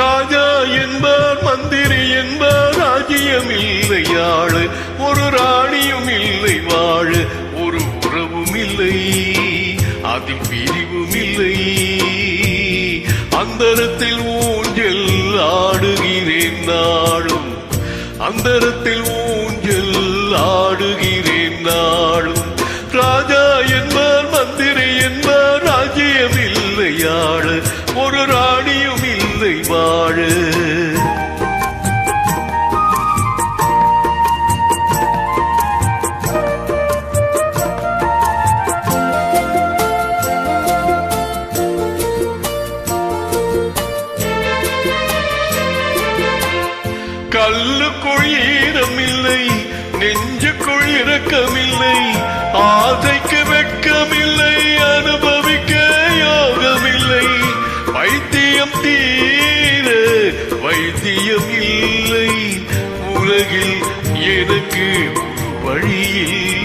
ராஜா என்பார் மந்திரி என்பார் ராஜ்யம் இல்லை ஆளு ஒரு ராணியும் இல்லை வாழ ஒரு உறவும் இல்லை அதில் பிரிவும் இல்லை அந்தரத்தில் ஊஞ்சல் ஆடுகிறேன் நாளும் அந்தரத்தில் ஊஞ்சல் ஆடுகிறேன் நாளும் ராஜா என்பார் மந்திரி என்பார் ராஜ்யம் இல்லை ஆள ஒரு ராணியும் இல்லை வாழ கல்லுக்குள் ஈரமில்லை நெஞ்சுக்குள் இரக்கமில்லை ஆசைக்கு வெட்கமில்லை அனுபவிக்க யோகமில்லை வைத்தியம் தீர வைத்தியம் இல்லை உலகில் எனக்கு வழி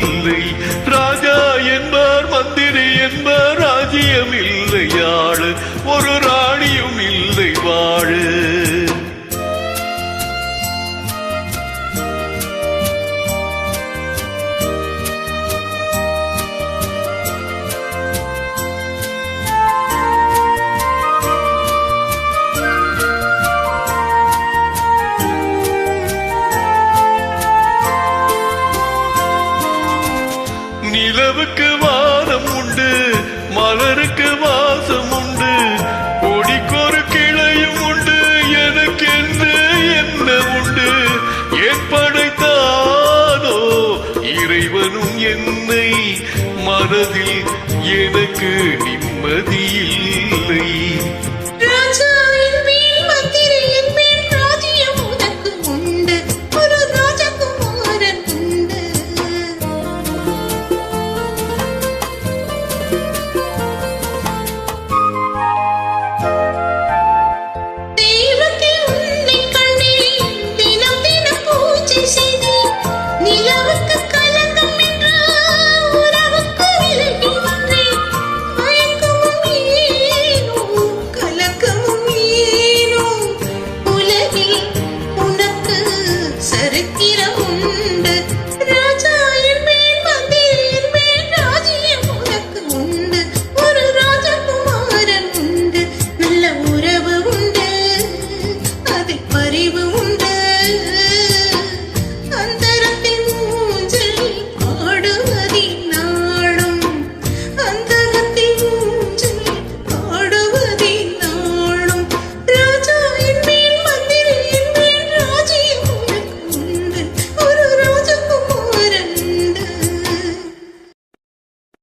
இல்லை ராஜா என்பார் மந்திரி என்பார் ராஜ்யம் இல்லை ஆள ஒரு ராணியும் இல்லை வாழ நிலவுக்கு வானம் உண்டு மலருக்கு வாசம் உண்டு கொடிக்கொரு கிளையும் உண்டு எனக்கு என்ன உண்டு என் படைத்தானோ இறைவனும் என்னை மனதில் எனக்கு நிம்மதியில்